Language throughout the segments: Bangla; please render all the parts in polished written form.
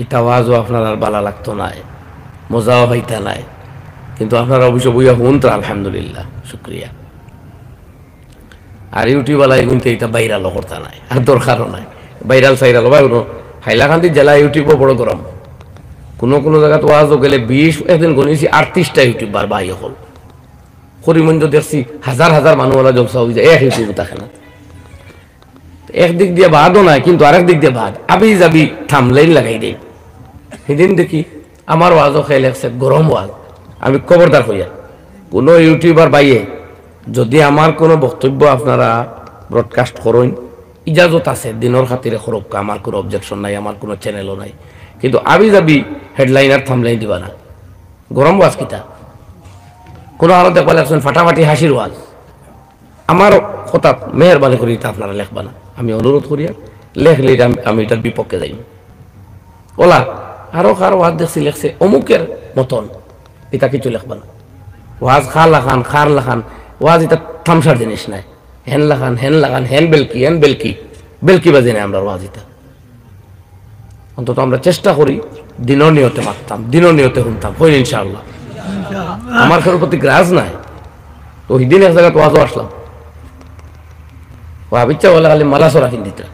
এটা আওয়াজও আপনার আর ভালো লাগতো নাই, মজাও হইতা নাই, কিন্তু আপনারা অবশ্য বইয়া হুন তো আলহামদুলিল্লাহ, শুক্রিয়া। আর ইউটিউবওয়ালাই কিন্তু এটা বাইরালও করতে নাই, আর দরকারও নাই বাইরাল সাইরাল। ভাই হাইলাকান্দি জেলা ইউটিউবও বড় গরম, কোনো কোনো জায়গায় ওয়াজও গেলে 20 একদিন গণিয়েছি 38টা ইউটিউবার বাই হল। করিমগঞ্জ দেখছি হাজার হাজার মানুষওয়ালা জলসা হয়ে যায়, এক ইউটিউব থাকে না। একদিক দিয়ে বাদও নাই, কিন্তু আরেক দিক দিয়ে বাদ, আবি যাবি থামলাইন লাগাই দেই। সেদিন দেখি আমার ওয়াজও খেয়ে লাগছে গরম ওয়াজ। আমি খবরদার হইয়া কোনো ইউটিউবার বাইয়ে যদি আমার কোনো বক্তব্য আপনারা ব্রডকাস্ট করেন, ইজাজত আছে দিনের খাতিরে খরক্কা, আমার কোনো অবজেকশন নাই, আমার কোনো চ্যানেলও নাই, কিন্তু আবি যাবি হেডলাইন আর থামলাইন দিবা না। গরম ওয়াজ কিতা কোনো আরো দেখবা লাগছেন ফাটাফাটি হাসির ওয়াজ, আমার কথা মেহরবানি করি তা আপনারা লেখবা না। আমি অনুরোধ করি, লেখলে আমি এটার বিপক্ষে যাই। ওলা আরো কারো ওয়াজ দেখছি লেখছে অমুকের মতন, এটা কিছু লেখবা না। ওয়াজ খা লাখান খার লাখান, ওয়াজ এটা থামসার জিনিস নাই। হেন লাখান হেন লাখান, হেন বেলকি বেলকি বাজে নাই আমরা ওয়াজ। এটা অন্তত আমরা চেষ্টা করি দিনও নিয়তে মারতাম, দিনও নিয়তে শুনতাম, হই ইনশাআল্লাহ। আমার কারোর প্রতি গ্রাজ নাই। তো ওই দিন এক জায়গায় ওয়াজও আসলাম, ইচ্ছা বলে খালি মালা সরা হিন্দিটা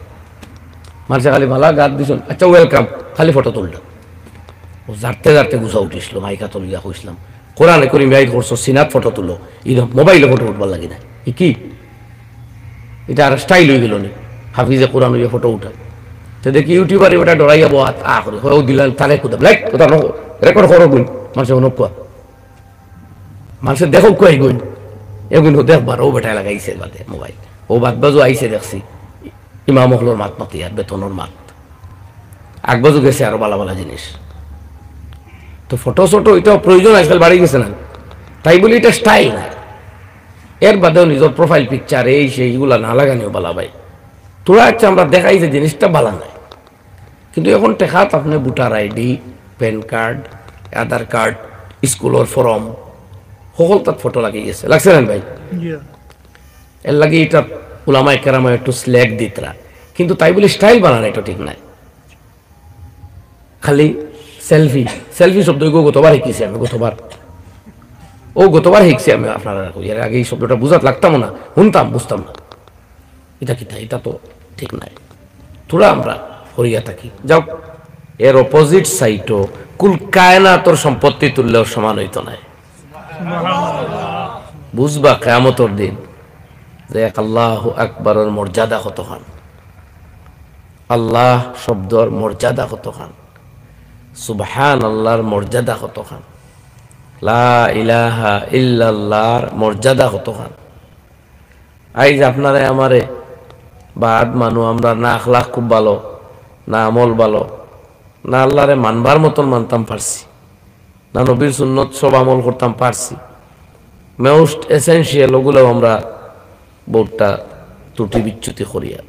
মানুষে খালি মালা গাত দিছুন, আচ্ছা ওয়েলকাম, খালি ফটো তুললাম। ও জারতে জারতে গুছা উঠিসল, মাইকা তুলিয়া কইসলাম কোরআনে করিম আইড করছো, সিনাত ফটো তুলো, মোবাইলে ফটো উঠবার লাগি না। কি এটা আর স্টাইল হয়ে গেল নি, হাফিজে কোরআন হইয়া ফটো উঠা। তো দেখি ইউটিউবার ওটা ডরাইয়া বাত করে হয়েও দিলাম, তারে কোথাও লাইক কোথাও রেকর্ড করো গুণ, মানুষের অনেক কোয়া মানুষের দেখো কুয়াই গুণ, এগুন দেখবার ও বেটায় লাগাইছে বাদে মোবাইল, ও বাদ বাজু আইসে দেখছি ইমাম হলোর মাত মাতি আর বেতনের মাত আগবাজু গেছে আরো বালা বালা জিনিস। তো ফটো শটো এটাও প্রয়োজন আজকাল বাড়ি গেছে না, তাই বলি এটা স্টাইল না। এর বাদেও নিজের প্রোফাইল পিকচার এই সেইগুলা না লাগানিও বালা ভাই। তোরা আচ্ছা আমরা দেখাই যে জিনিসটা বালা নাই, কিন্তু এখন টেকাত আপনি ভোটার আইডি, প্যান কার্ড, আধার কার্ড, স্কুলের ফর্ম সকল তার ফটো লাগিয়ে গেছে, লাগছে না ভাই? এর লাগে এটা উলামায়ে কেরামে একটু স্ল্যাগ দিতরা, কিন্তু তাই বলে স্টাইল বানানো এটা ঠিক নাই। খালি সেলফি সেলফি শব্দ গতবার শিখেছি আমি, গতবার শিখছি আমি। আপনারা এর আগে এই শব্দটা বুঝাত লাগতাম না, শুনতাম বুঝতাম না, এটা কি তাই? এটা তো ঠিক নাই। তোরা আমরা হরিয়া থাকি যাও, এর অপোজিট সাইডও কুল কায়নাতর সম্পত্তি তুললেও সমান হইতো নাই। বুঝবা কিয়ামতের দিন যে এক আল্লাহু আকবারের মর্যাদা কত খান, আল্লাহ শব্দর মর্যাদা কত খান, সুবহান আল্লাহর মর্যাদা কত খান, লা ইলাহা ইল্লাল্লাহর মর্যাদা কত খান। আইজ আপনারে আমারে বাদ মানু আমরা না আখলাক খুব ভালো, না আমল ভালো, না আল্লাহরে মানবার মতন মানতাম পারছি, না নবীর সুন্নত সব আমল করতাম পারছি, মোস্ট এসেনশিয়াল ওগুলো আমরা বহুটা ত্রুটি বিচ্যুতি করিয়া।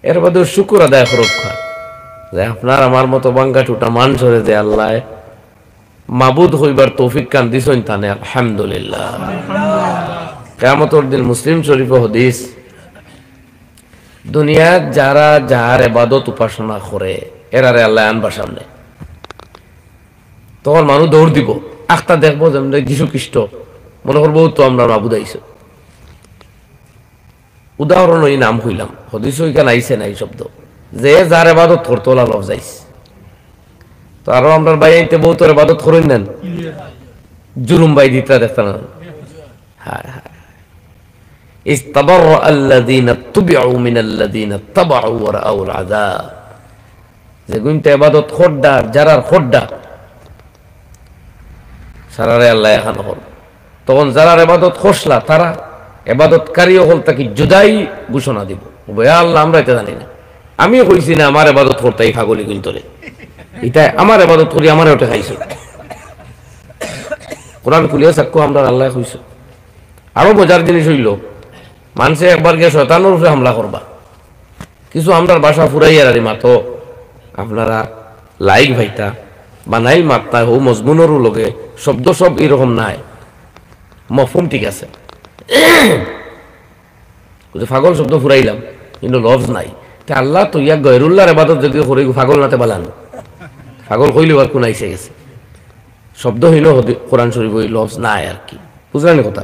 এর বাদে শুকুর আদায় করক্ষা যে আপনার আমার মতো বাঙ্গা টুটা মানুষরে যে আল্লাহ মাবুদ হইবার তৌফিক কান দিছেন তানে আলহামদুলিল্লাহ। কিয়ামতের দিন মুসলিম শরীফে হাদিস, দুনিয়াত যারা যার ইবাদত উপাসনা করে এরারে আল্লাহ আনবার সামনে, তখন মানুষ দৌড় দিব, আখতা দেখবো যেমন যীশু খ্রিস্ট মনে করবো তো আমরা মাবুদ আইস। উদাহরণ ওই নাম কইলাম, হদিস ওইখানে আইসে না এই শব্দ, যে যার ইবাদত করতো ওলা লফ যাইস। তো আরো আমরা ভাই আইতে বহু তোর ইবাদত করেন নেন, জুলুম ভাই দিতরা দেখতাম না। হ্যাঁ হ্যাঁ, ইস্তাবাররা আল্লাযীনা তুবিউ মিনাল্লাযীনা তাবাউ ওয়া রাআউল আযাব, যে গুনতে ইবাদত খোদ্দার যারার খোদ্দার সারারে আল্লাহ এখন হল। তখন যারার ইবাদত খসলা তারা ইবাদতকারীও হল তাকে জুদাই ঘোষণা দিব, আল্লাহ আমরা এটা জানি না, আমিও কইছি না আমার ইবাদত করতে এই পাগলি কিন্তু এটা আমার ইবাদত করি আমার ওটা খাইছো। কোরআন খুলিয়া সাক্ষ্য আমরা আল্লাহ কইছো। আরো মজার জিনিস হইল, মানুষে একবার গিয়ে শয়তানের উপরে হামলা করবা, কিছু আমরার বাসা ফুরাইয়ার আরে মাতো আপনারা লাইক ভাইটা বানাইল মাত্রা হো মজমুনেরও লগে শব্দ সব এরকম নাই, মফহুম ঠিক আছে, পাগল শব্দ ফুরাইলাম কিন্তু লফজ নাই। তা আল্লাহ তো ইয়া গয়রুল্লাহর ইবাদত যদি করে পাগল নাতে বালান, পাগল কইলেও আর কোন আইসে গেছে শব্দ হইল কোরআন শরীফ ওই লফজ নাই আর কি বুঝলেন কথা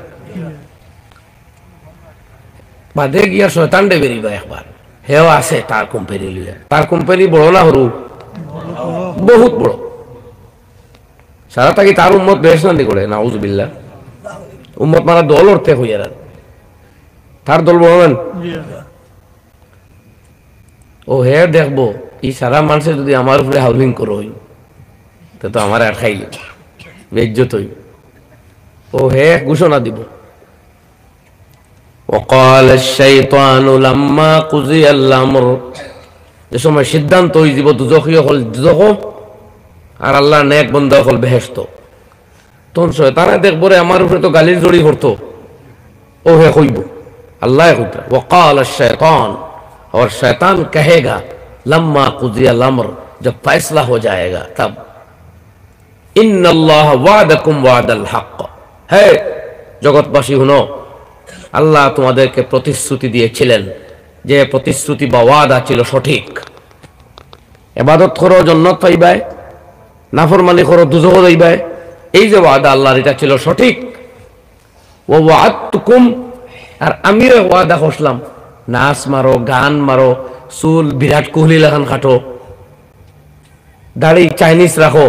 বাদে গিয়া শয়তান ডে বেরিবা একবার হেও আছে তার কোম্পানি লিয়া তার কোম্পানি বড় না হরু বহুত বড় সারা থাকি তার উম্মত বেশ নান্দি করে নাউজুবিল্লাহ উম্মত মারা দল অর্থে হইয়ার তার দল বলবেন ও হে দেখবো এই সারা মানুষের যদি আমার উপরে হাউলিং করো তো আমার আর খাইল বেজ্জত হইব ও হে ঘোষণা দিব وقال الشيطان لما قضي الامر যে সময় সিদ্ধান্ত হই দিব দুজখীয় হল দুজখ আর আল্লাহ নেক বান্দা হল বেহেশত তখন শয়তানে দেখবো রে আমার উপরে তো গালির জড়ি করতো ও হে কইব अल्लाह खुदा वक़ाल शैतान और शैतान कहेगा लम्मा कुज़िया अल-अम्र जब फैसला हो जाएगा तब इन्नल्लाह वादकुम वादल हक़ है जगतबासी हुनो আল্লাহ তোমাদেরকে প্রতিশ্রুতি দিয়েছিলেন যে প্রতিশ্রুতি বা ওয়াদা ছিল সঠিক ইবাদত করো জান্নাত পাইবে নাফরমানি করো দুজখ যাইবে এই যে ওয়াদা আল্লাহর এটা ছিল সঠিক ওয়া ওয়া'আদতুকুম আর আমিও ওয়াদা করলাম নাচ মারো গান মারো চুল বিরাট কোহলি লাগান কাটো দাড়ি চাইনিজ রাখো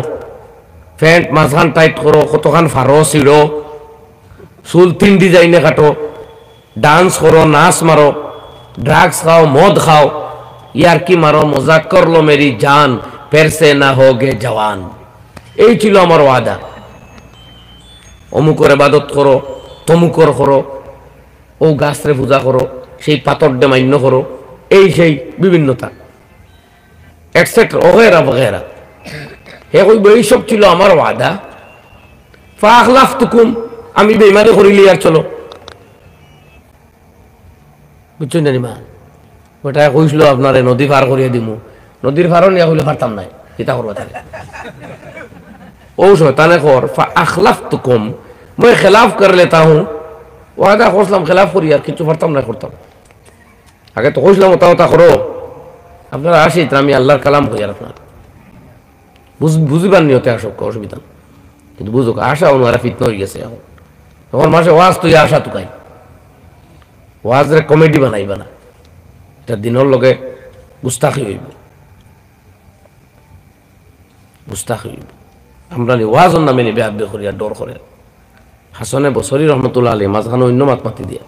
প্যান্ট মাঝখান টাইট করো কতখান ফারো ছিড়ো চুল 3 ডিজাইনে কাটো ডান্স করো নাচ মারো ড্রাগস খাও মদ খাও ইয়ার কি মারো মজাক করলো মেরি জান ফের সে না হোগে জওয়ান এই ছিল আমার ওয়াদা অমুকের ইবাদত করো তমুকর করো ও গাছরে পূজা করো সেই পাথর ডে মান্য করো এই সেই বিভিন্নতা এটসেট্রা ওগেরা বগেরা হে কইব এইসব ছিল আমার ওয়াদা ফাখলাফতুকুম আমি বেঈমানি করিলি আর চলো বুঝছেন না মা ওটা কইছিল আপনারে নদী পার করিয়ে দিমু নদীর পারও নিয়া হইলে পারতাম নাই কিতা করবা তাহলে ও শয়তানে কর ফাখলাফতুকুম मैं खिलाफ कर लेता हूं वादा खोसलाम खिलाफ करी यार কিছু পারতাম না করতাম আগে তো কইছিলাম ওটা করো আপনারা আসি আমি আল্লাহর কালাম কই আর আপনারা বুঝিবার নিয়তে আসক অসুবিধা কিন্তু বুঝুক আশা ওনারা ফিতনা হয়ে গেছে এখন মাসে ওয়াজ তুই আশা তুকাই ওয়াজরে কমেডি বানাইবা না এটা দিনের লগে গুস্তাখি হইব গুস্তাখি হইব আমরা ওয়াজর নামে নিবে আব্বে করিয়া ডর করে হাসনে বসরি রহমতুল্লাহ আলী মাঝখানে অন্য মাত মাতি দিয়া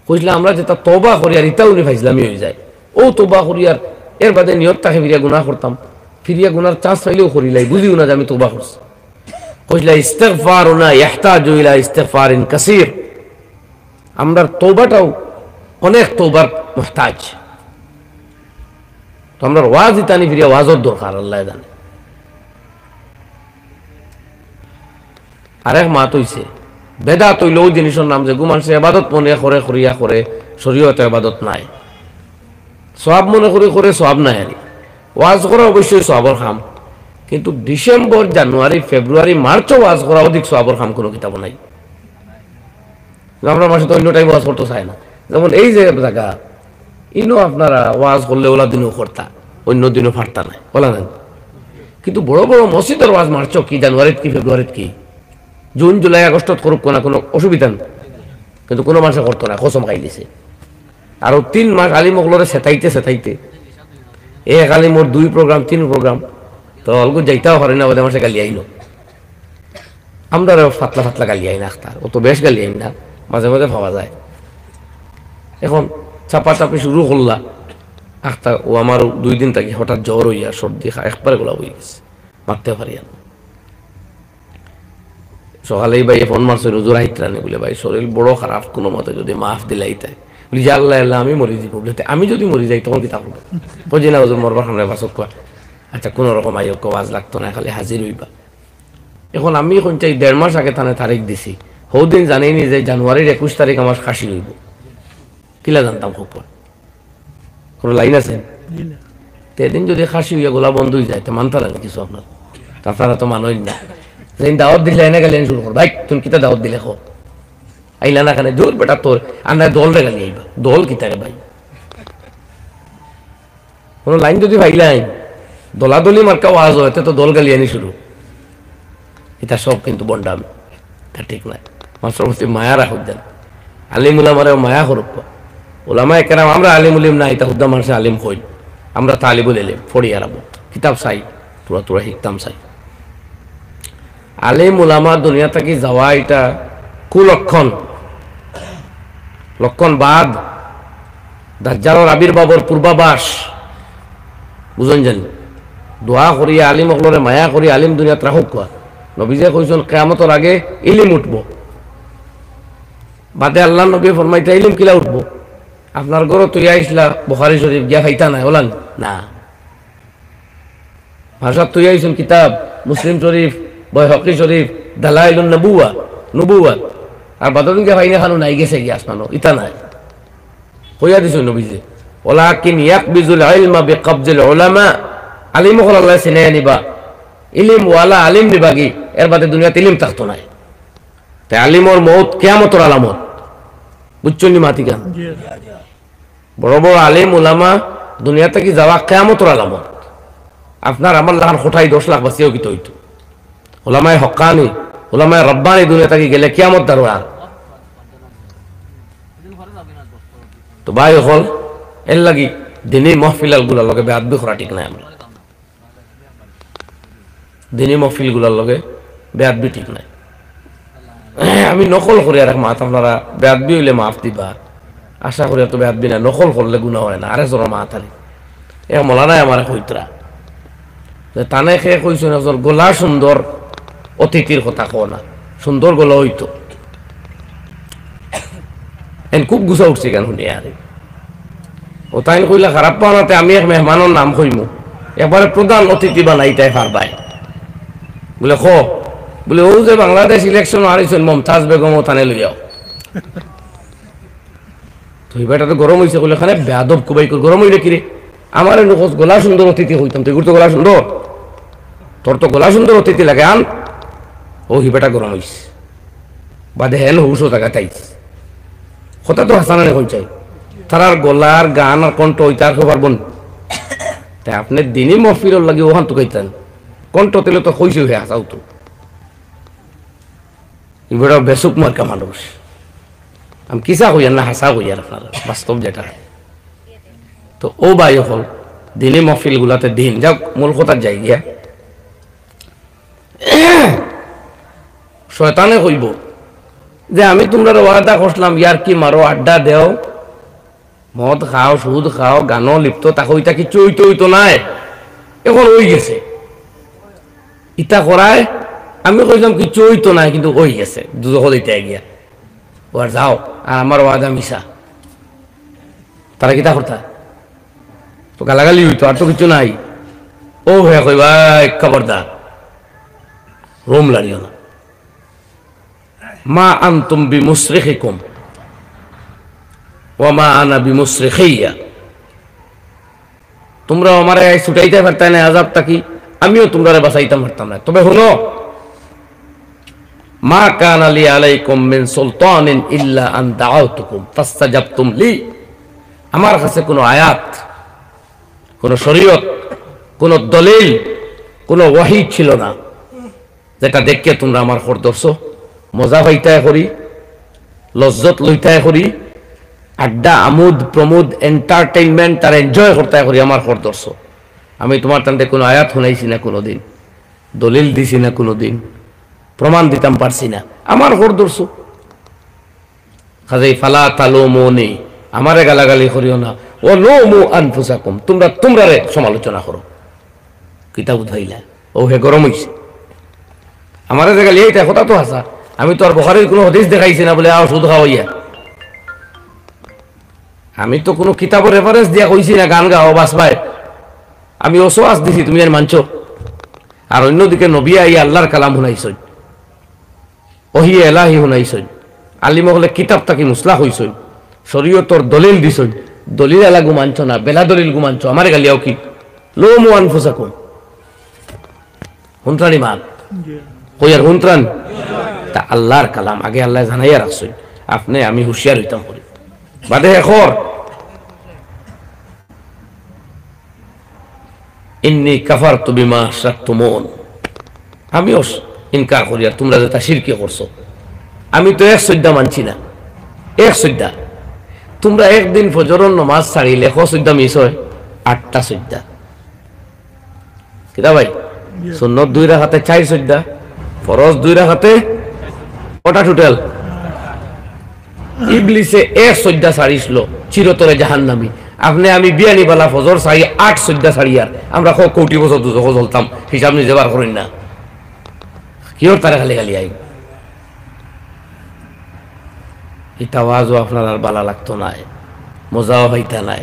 কইসলে আমরা যেটা তওবা করি আর ইটা উনি ফাইজলামি হয়ে যায় ও তওবা করি আর এর বাদে নিয়ত তাকে ফিরিয়া গুনাহ করতাম ফিরিয়া গুনার চান্স পাইলেও করিলাই বুঝিও না যে আমি তওবা করছি কইসলে ইস্তিগফারুনা ইহতাজু ইলা ইস্তিগফারিন কাসীর আমরা তওবাটাও অনেক তওবার মুহতাজ তো আমরা ওয়াজ ইতানি ফিরিয়া ওয়াজর দরকার আল্লাহ জানে আরেক মাত হইছে বেদাত হইল ওই জিনিসের নাম যে মানুষের ইবাদত মনে করে করিয়া করে শরীয়তে ইবাদত নাই সওয়াব মনে করে করে সওয়াব নাই আর ওয়াজ করা অবশ্যই সওয়াবের কাম কিন্তু ডিসেম্বর জানুয়ারি ফেব্রুয়ারি মার্চও ওয়াজ করা অধিক সওয়াবের কাম কোনো কিতাব নাই আমরা মাসে তো অন্য টাইম ওয়াজ করতে চাই না যেমন এই যে জায়গা ইনো আপনারা ওয়াজ করলে ওলা দিনও করতা অন্য দিনও ফাটতা নাই বলা নেন কিন্তু বড় বড় মসজিদের ওয়াজ মার্চ কি জানুয়ারিত কি ফেব্রুয়ারিত কি জুন জুলাই আগস্টত করুক না কোনো অসুবিধা নেই কিন্তু কোনো মানুষে করতো না কসম খাই দিছে আর 3 মাস আলিমগুলোরে সেতাইতে এক আলিমর 2 প্রোগ্রাম 3 প্রোগ্রাম তো অল্প যাইতেও পারে না ওদের মাসে গালি আইলো আমরা ফাতলা ফাতলা গালি আই না আখতার ও তো বেশ গালি আই না মাঝে মাঝে ভাবা যায় এখন চাপাচাপি শুরু করলা আখতার ও আমার 2 দিন থাকি হঠাৎ জ্বর হইয়া সর্দি একবারে গোলা হয়ে গেছে মারতে পারি না সকালেই ভাই ফোন মারছে হুজুর আইতরানি বলে ভাই শরীর বড় খারাপ কোনো মতে যদি মাফ দিলাইতে বলি যে আল্লাহ আল্লাহ আমি মরে যাবো বলে আমি যদি মরে যাই তখন কি তা করবো বুঝি না হুজুর মরবার সামনে বাসক আচ্ছা কোনো রকম আইক ওয়াজ লাগতো না খালি হাজির হইবা এখন আমি এখন চাই 1.5 মাস আগে থানে তারিখ দিছি হৌদিন জানিনি যে জানুয়ারির 21 তারিখ আমার কাশি হইব কিলা জানতাম খুব কোনো লাইন আছে সেদিন যদি কাশি হইয়া গোলা বন্ধ হয়ে যায় তো মানতে লাগে কিছু আপনার তাছাড়া তো মানই না যেদিন দাওয়াত দিলে এনে গেলেন শুরু কর ভাই তুমি কিতা দাওয়াত দিলে খো আইলা না খানে জোর বেটা তোর আন্না দল রে গালি আইবা দল কিতা রে ভাই কোনো লাইন যদি ভাইলাই দলাদলি মার্কা ওয়াজ হয় তো দল গালিয়ানি শুরু, এটা সব কিন্তু বন্ডামি, এটা ঠিক নাই। মানুষের প্রতি মায়া রাখুক দেন, আলিম উলামারে মায়া করুক। ওলামা কেরাম আমরা আলিম উলিম না, এটা হুদ্দা মানুষের আলিম হইল, আমরা তালিবুল এলিম ফড়ি আরাবো, কিতাব চাই, তোরা তোরা শিখতাম চাই। আলিম উলামা দুনিয়া থেকে যাওয়া এটা কুলক্ষণ, লক্ষণ বাদ, দাজ্জালের আবির্ভাবের পূর্বাভাস। বুঝেন জানি দোয়া করি আলিম অকলরে মায়া করি আলিম দুনিয়াত রাখুক। কোয়া নবীজে কইছেন কিয়ামতের আগে ইলিম উঠব, বাদে আল্লাহ নবী ফরমাইতে ইলিম কিলা উঠব? আপনার ঘর তুই আইসলা বুখারী শরীফ গিয়া খাইতা নাই ওলান না, ভাষা তুই আইসুন কিতাব মুসলিম শরীফ, বাইহাকি শরীফ, দালাইলুন নবুওয়াত, আর বাদদিন গিয়া খাইনা খানো নাই গেছে গিয়া আসমানো ইতা নাই। কইয়া দিছেন নবীজে ওয়ালাকিন ইয়াকবিজুল ইলমা বিকবজিল উলামা, আলিম হল আল্লাহ চিনে নিবা, ইলিম ওয়ালা আলিম নিবাগি, এর বাদে দুনিয়াতে ইলিম থাকতো নাই। তাই আলিমর মৌত কিয়ামতের আলামত, বুঝছেন নি মাতি গান? বড় বড় আলিম উলামা দুনিয়া থেকে যাওয়া কিয়ামতের আলামত। আপনার আমার লাগান কোঠাই 10 লাখ বাঁচিয়েও কিতো হইতো। ওলামায় হক্কানি ওলামায় রব্বানি দুনিয়া থেকে গেলে কিয়ামত দারোয়ার। তো ভাই হল এর লাগি দিনী মহফিলাল গুলার লগে বেআদবি করা ঠিক নাই। আমরা দিনী মহফিল গুলার লগে বেআদবি ঠিক নাই। আমি নকল করি আর মাত, আপনারা বেআদবি হইলে মাফ দিবা, আশা করি তো বেআদবি না, নকল করলে গুনাহ হয় না। আরে জোর মাত আলি এ মলানায় আমার কইতরা তানে খেয়ে কইছেন গলা সুন্দর অতিথির কথা কো না, সুন্দর গলা হইতো এন খুব গুছা উঠছে কেন শুনি আরে ও তাই কইলা খারাপ পাওয়াতে আমি এক মেহমানের নাম কইমু, এবারে প্রধান অতিথি বানাইতাই পারবাই বলে খো বলে ও যে বাংলাদেশ ইলেকশন হারিয়েছেন মমতাজ বেগম ও থানে লইয়াও। তো এবারটা তো গরম হয়েছে বলে খানে বেয়াদব কুবাই গরম হইলে কিরে আমার গলা সুন্দর অতিথি হইতাম, তুই তো গলা সুন্দর, তোর তো গলা সুন্দর অতিথি লাগে আন। ও হিবেটা গরম হইস বাদে হেন হুসো জায়গা তাইস কথা তো হাসানে হয়ে যায়, তার গলার গান আর কণ্ঠ ওইটা আর খবর বন। তাই আপনি দিনই মহফিলর লাগে ওখান তো কইতেন কণ্ঠ তেলে তো হইছে হয়ে আসাও তো এবার বেসুক মার্কা মানুষ। আমি কিসা কইয়ার না হাসা কইয়ার আপনার বাস্তব যেটা। তো ও ভাই হল দিনই মহফিল গুলাতে দিন যাক মূল কথা যাই গিয়া শয়তানে কইব যে আমি তোমরা ওয়াদা করলাম ইয়ার কি মারো আড্ডা দেও মদ খাও সুদ খাও গানও লিপ্ত তাকে ওইটা কিছু হইতো হইতো নাই, এখন ওই গেছে ইটা করায়। আমি কইলাম কিছু হইতো নাই কিন্তু ওই গেছে দুজক দিতে গিয়া ও আর যাও আর আমার ওয়াদা মিশা, তারা কিতা করতা তো গালাগালি হইতো আর তো কিছু নাই। ও হয়ে কই ভাই খবরদার রোম লাড়িও না, মা আনতুম বিমুসরিখিকুম ওয়া মা আনা বিমুসরিখিয়া, তোমরা আমারে ছুটাইতে পারতা না আযাবটা কি, আমিও তোমরা বাঁচাইতে পারতাম না। তবে শুনো মা কানা লি আলাইকুম মিন সুলতানিন ইল্লা আন দাআউতুকুম ফাস্তাজাবতুম লি, আমার কাছে কোনো আয়াত কোনো শরীয়ত কোনো দলিল কোনো ওয়াহি ছিল না যেটা দেখে তোমরা আমার খর ধরছো, মজা হইতায় করি লজ্জত লইতায় করি আড্ডা আমোদ প্রমোদ এন্টারটেইনমেন্ট আর এনজয় করতায় করি আমার খর ধরছো। আমি তোমার টানতে কোনো আয়াত শুনাইছি না কোনোদিন, দলিল দিছি না কোনোদিন, প্রমাণ দিতাম পারছি না, আমার খর ধরছো। কাজেই ফালা তালুমুনি, আমারে গালাগালি করিও না, ও লুমু আনফুসাকুম, তোমরা তোমরারে সমালোচনা করো। কিতাব উঠাইলা ও হে গরম হইছে আমারে যে গালি এইটা কথা তো হাসা, আমি তো আর বুখারীর কোনো হাদিস দেখাইছি না বলে আও সুদ খাওয়াইয়া, আমি তো কোনো কিতাবের রেফারেন্স দিয়া কইছি না গান গাও বাস ভাই, আমি ওসওয়াস দিছি তুমি আর মানছো। আর অন্যদিকে নবী আইয়া আল্লাহর কালাম শুনাইছেন, ওহি এলাহি শুনাইছেন, আলিম হলে কিতাব তাকি মুসলাহ হইছেন, শরীয়তর দলিল দিছেন, দলিল এলা গুমানছ না বেলা দলিল গুমানছ, আমার গালিয়াও কি লুমু আনফুসাকুম হুনত্রানি মান কইয়ার হুনত্রান তা আল্লাহর কালাম আগে আল্লাহ জানাইয়া রাখছেন, আপনি আমি হুঁশিয়ার হইতাম করি বাদে এখন ইন্নী কাফারতু বিমা আশরাকতুমুন, আমিও ইনকার করি আর তোমরা যেটা শিরকি করছো। আমি তো এক সজ্জা মানছি না, এক সজ্জা। তোমরা একদিন ফজরের নামাজ ছাড়িলে সজ্জা মিস হয় 8টা সজ্জা। কিতা ভাই? সুন্নত 2 রাকাতে 4 সজ্জা, ফরজ 2 রাকাতে কটা টোটাল? ইবলিসে এক সজ্জা ছাড়িছিল চিরতরে জাহান্নামী। আপনি আমি বিয়ানি বালা ফজর ছাড়ি 8 সজ্জা ছাড়ি আর আমরা কোটি বছর দুজক চলতাম, হিসাব নিজে বার করেন না। কিওর তারা খালি খালি আই এটা আওয়াজও আপনার আর বালা লাগতো নাই, মজাও হইতা নাই,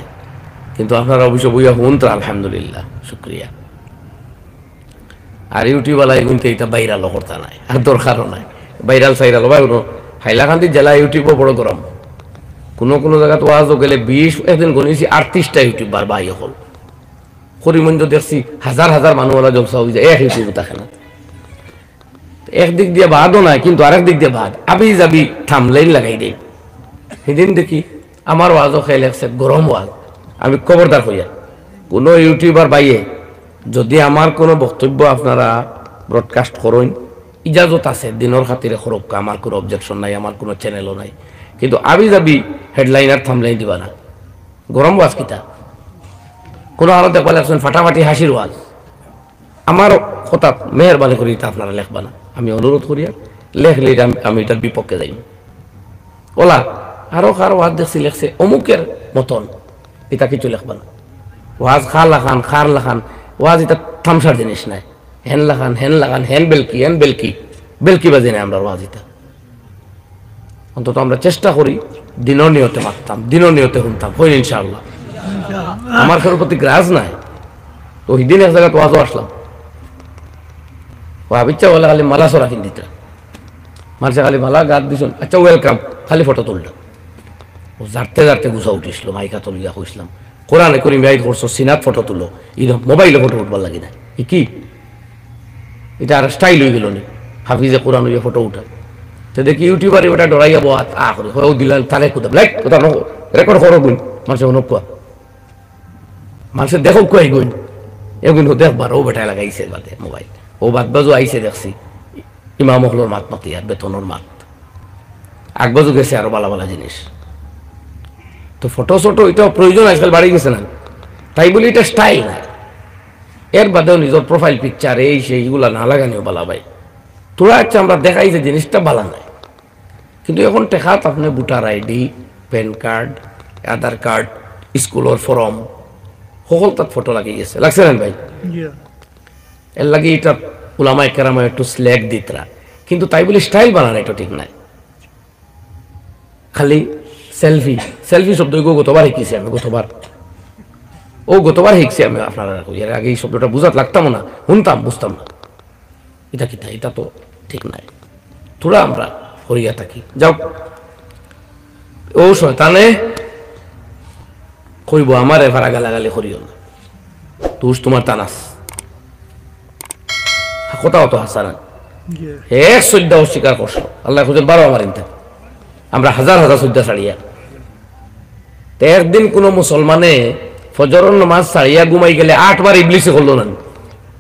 কিন্তু আপনারা অবশ্য বইয়া হুন তো আলহামদুলিল্লাহ, শুক্রিয়া। আর ইউটিউবওয়ালা কিন্তু এটা বাইরালও করতা নাই, আর দরকারও নাই বাইরাল সাইরাল। ভাই কোনো হাইলাকান্দি জেলা ইউটিউবও বড় গরম, কোনো জায়গাতে ওয়াজও গেলে 20 একদিন গণিয়েছি 38টা ইউটিউবার বাই হল। করিমগঞ্জ দেখছি হাজার হাজার মানুষওয়ালা জলসা হয়ে যায়, এক ইউটিউব থাকে না। একদিক দিয়ে বাদও নাই, কিন্তু আরেক দিক দিয়ে বাদ আবি যাবি থামলাইন লাগাই দেয়। সেদিন দেখি আমার ওয়াজও খেয়ে লাগছে গরম ওয়াজ। আমি খবরদার হইয়া কোনো ইউটিউবার বাইয়ে যদি আমার কোনো বক্তব্য আপনারা ব্রডকাস্ট করেন, ইজাজত আছে দিনের খাতিরে খরক্কা, আমার কোনো অবজেকশন নাই, আমার কোনো চ্যানেলও নাই, কিন্তু আবি যাবি হেডলাইন আর থামলাইন দিবা না। গরম ওয়াজ কিতা কোনো আরো দেখবা লাগছেন ফাটাফাটি হাসির ওয়াজ। আমার কথা মেহরবানি করি তা আপনারা লেখবা না, আমি অনুরোধ করি। লেখলে আমি এটার বিপক্ষে যাই। ওলা আরো কারো ওয়াজ দেখছি লেখছে অমুকের মতন, এটা কিছু লেখবা না। ওয়াজ খার লাখান ওয়াজ এটা থামসার জিনিস নাই। হেন লাখান হেন বেলকি বাজে নাই আমরা ওয়াজ। এটা অন্তত আমরা চেষ্টা করি দিনও নিয়তে মারতাম, দিনও নিয়তে শুনতাম, হই ইনশাআল্লাহ। আমার কারোর প্রতি গ্রাজ নাই। তো ওই দিন এক জায়গায় ওয়াজও আসলাম, ইচ্ছা বলে খালি মালা সরা কিন দিতে, মানুষে খালি মালা গাত দিছেন, আচ্ছা ওয়েলকাম, খালি ফটো তুললাম। ও জারতে গুছা উঠিছিল, মাইকা তুলিয়া কইসলাম কোরআনে করিম ভাই করছো সিনাত ফটো তুলো, মোবাইলে ফটো উঠবার লাগি না। কি এটা আর স্টাইল হয়ে গেল নি, হাফিজে কোরআন হইয়া ফটো উঠা। তো দেখি ইউটিউবার ওটা ডরাইয়া বাত করে ও দিলাল তারে কোথাও লাইক কোথাও রেকর্ড করো গুণ মানুষের অনেক কোয়া, মানুষের দেখো কুয়াই গুণ এগুলো দেখবার ও বেটায় লাগাইছে বাদে মোবাইল। ও বাদ বাজু আইসে দেখছি ইমাম হলোর মাত মাতি আর বেতনের মাত আগবাজু গেছে আরো বালা বালা জিনিস। তো ফটো সোটো এটাও প্রয়োজন আজকাল বাড়ি গেছে না, তাই বলি এটা স্টাইল না। এর বাদেও নিজের প্রোফাইল পিকচার এই সেইগুলা না লাগানিও বালা ভাই। তোরা আচ্ছা আমরা দেখাই যে জিনিসটা বালা নাই, কিন্তু এখন টেকাত আপনি ভোটার আইডি, প্যান কার্ড, আধার কার্ড, স্কুলের ফর্ম সকল তার ফটো লাগিয়ে গেছে, লাগছে না ভাই? এর লাগে এটা উলামায়ে কেরাম একটু স্ল্যাগ দিতরা, কিন্তু তাই বলে স্টাইল বানানো এটা ঠিক নাই। খালি সেলফি শব্দ গতবার শিখেছি আমি, গতবার শিখছি আমি। আপনারা এর আগে এই শব্দটা বুঝাত লাগতাম না, শুনতাম বুঝতাম না। এটা কি তাই? এটা তো ঠিক নাই। তোরা আমরা হরিয়া থাকি যাও। ও শয়তানে কইব আমার এভারা গালাগালি করিও না, তুই তোমার তানাস কথা অত হাসানা এক শ্রদ্ধা অস্বীকার করছো। আল্লাহ খুঁজেন 12 আমার ইনতে আমরা হাজার শ্রদ্ধা ছাড়িয়া। তো একদিন কোন মুসলমানে ফজরের নামাজ ছাড়িয়া ঘুমাই গেলে 8 বার ইবলিসে করলো না,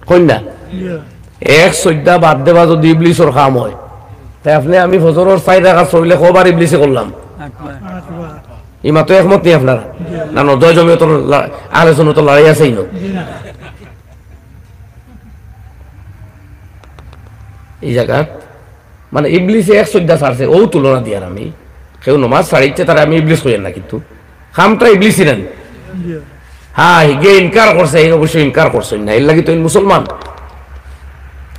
কন্যা এক শ্রদ্ধা বাদ দেবা যদি ইবলিসের কাম হয়, তাই আপনি আমি ফজরের 4 রাকাত পড়লে কবার ইবলিসে করলাম? ইমা তো একমত নেই আপনারা না? নদয় জমিয়ত আলোচনা তো লড়াই আছেই না। এই জায়গা মানে ইবলিসে এক শ্রদ্ধা ছাড়ছে, ও তুলনা দিয়ার আমি কেউ নমাজ ছাড়িচ্ছে তারা আমি ইবলিস করি না, কিন্তু খামটা ইবলিসই নেন। হ্যাঁ হিগে ইনকার করছে, এই অবশ্যই ইনকার করছেন না, এর লাগি তো মুসলমান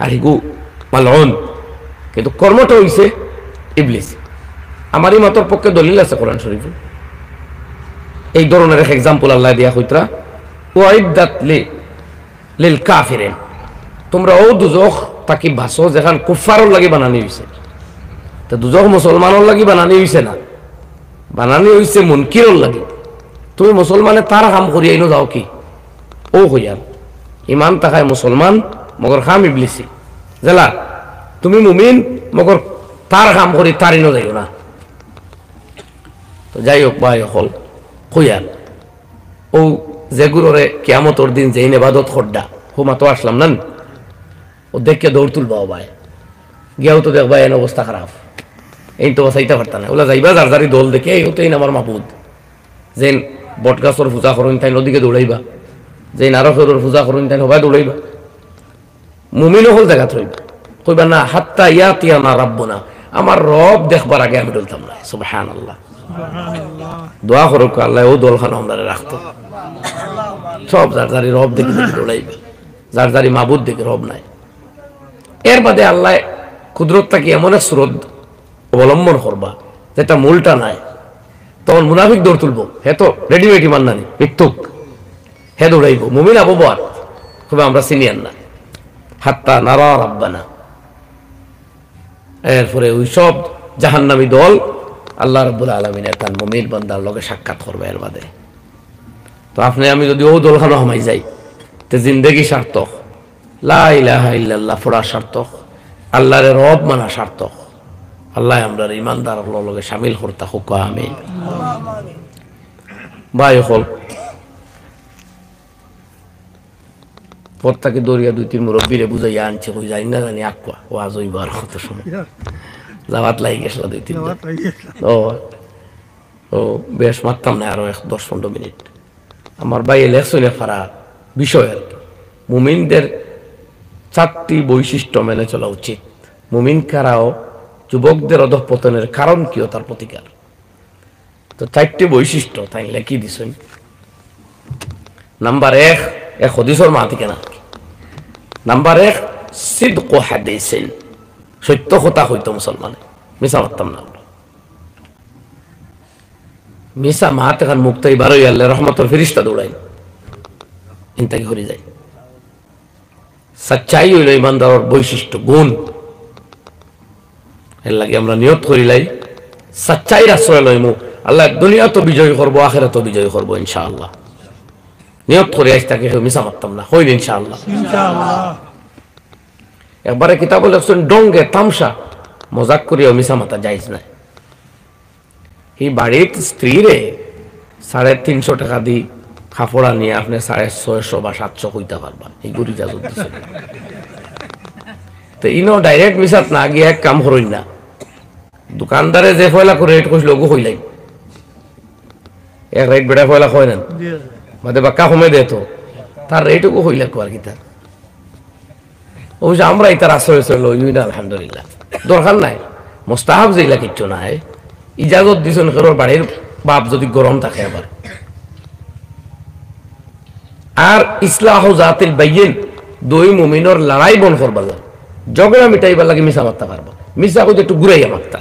আর হিগু মালন, কিন্তু কর্মটা হইছে ইবলিস। আমারই মতর পক্ষে দলিল আছে কোরআন শরীফে এই ধরনের এক এক্সাম্পল আল্লাহ দিয়া হইতরা ওয়াইদাত লিল কাফিরিন, তোমরা ও দুজখ তাকি বাসো যেখান কুফারর লাগি বানানি হইছে। তো দুজখ মুসলমানের লাগি বানানি হইছে না, বানানি হইছে মুনকিরর লাগি। তুমি মুসলমানে তার কাম করি আইনো যাও কি ও হইয়ার ইমান তাকায় মুসলমান মগর খাম ইবলিসি জেলা, তুমি মুমিন মগর তার কাম করি তার ইনো যাইও না। তো যাই হোক ভাই হল হইয়ার ও যেগুলোরে কিয়ামতর দিন যেই ইবাদত খড্ডা হুমা তো আসলাম না ও দেখে দৌড় তুলবা ভাই গিয়াও তো দেখবা এন অবস্থা খারাপ এই তো চাইতে পারতাম না ওলা যাইবা যার যারি দল দেখে এই হতেই আমার মাহবুদ যেন বটগাছর পূজা করুন তাই নদীকে দৌড়াইবা যে নারকের পূজা করুন তাই সবাই দৌড়াইবা মুমিনও হল জায়গা থইবা কইবা না হাত্তা ইয়াতিয়া না রাব্বু না আমার রব দেখবার আগে আমি ডলতাম না সুবহানাল্লাহ দোয়া করুক আল্লাহ ও দলখানা আমরা রাখতো সব যার যারি রব দেখে দেখে দৌড়াইবে যার যারি মাবুদ দেখে রব নাই এর বাদে আল্লাহ কুদরতটাকে এমন এক স্রোত অবলম্বন করবা যেটা মূলটা নাই তখন মুনাফিক দৌড় তুলবো হে তো রেডিমেড ইমান নানি মৃত্যুক হে দৌড়াইব মুমিন আবু বর খুব আমরা সিনিয়র না হাত্তা নারা রাব্বানা এরপরে ওই সব জাহান্নামী দল আল্লাহ রাব্বুল আলামিনের তার মুমিন বান্দার লগে সাক্ষাৎ করবে এর বাদে তো আপনি আমি যদি ও দলখানো হামাই যাই তো জিন্দেগি সার্থক লা ইলাহা ইল্লাল্লাহ পড়া সার্থক আল্লাহর রব মানা সার্থক আল্লাহ আমরা ইমানদার লগে শামিল করতে হোক আমিন ভাই হল পথটাকে দৌড়িয়া দুই তিন মুরব্বীরে বুঝাইয়া আনছে কই যাই না জানি আকুয়া ও আজ ওইবার কত সময় জামাত লাগি গেছিল দুই তিন ও ও বেশ মারতাম না আরো 10-15 মিনিট আমার ভাই ইলেকশনে ফারা বিষয় আর কি মুমিনদের 4টি বৈশিষ্ট্য মেনে চলা উচিত মুমিন কারাও যুবকদের অধঃপতনের কারণ কি তার প্রতিকার তো 4টি বৈশিষ্ট্য তাই লেখি দিছেন নাম্বার 1 হাদিসের মা থেকে না নাম্বার 1 সিদকু হাদিসিন সত্য কথা হইতো মুসলমান মিছা মারতাম না মিছা মাতে খান মুক্তাই বারোই আল্লাহ রহমতের ফেরেশতা দৌড়াই ইনতাকি হরি যায় সচ্চাই হইল ইমানদারের বৈশিষ্ট্য গুণ এর লাগে আমরা নিয়ত করিলাই সচ্চাইর আশ্রয় লইমু আল্লাহ দুনিয়া তো বিজয় করবো আখিরাত তো বিজয় করবো ইনশাআল্লাহ নিয়ত করে আজ তাকে মিছা মারতাম না হইল ইনশাআল্লাহ একবারে কিতাব লেখছেন ডঙ্গে তামসা মজাক করিয়া মিছা মাতা যাইজ নাই এই বাড়ির স্ত্রীরে 350 টাকা দি খাফড়া নিয়ে আপনি 650 বা 700 কইতে পারবা এই গুড়ি জাজত দিছে তো ইনো ডাইরেক্ট মিছাত না গিয়ে এক কাম করই না দোকানদারে যে ফয়লা করে রেট কইছিল ওগো কইলাই এক রেট বেড়া ফয়লা কয় না মাঝে বাক্কা কমে দে তো তার রেটুকু হইলে আর কি তার অবশ্য আমরা এটার আশ্রয় লই না আলহামদুলিল্লাহ দরকার নাই মোস্তাহাব যেগুলা কিচ্ছু নাই ইজাজত দিছেন কারোর বাড়ির বাপ যদি গরম থাকে আবার আর ইসলাহ জাতিল বাইয়িন দুই মুমিনের লড়াই বন করবার লাগে ঝগড়া মিটাইবার লাগে মিছা মারতে পারবো মিছা কইতে একটু ঘুরাইয়া মারতা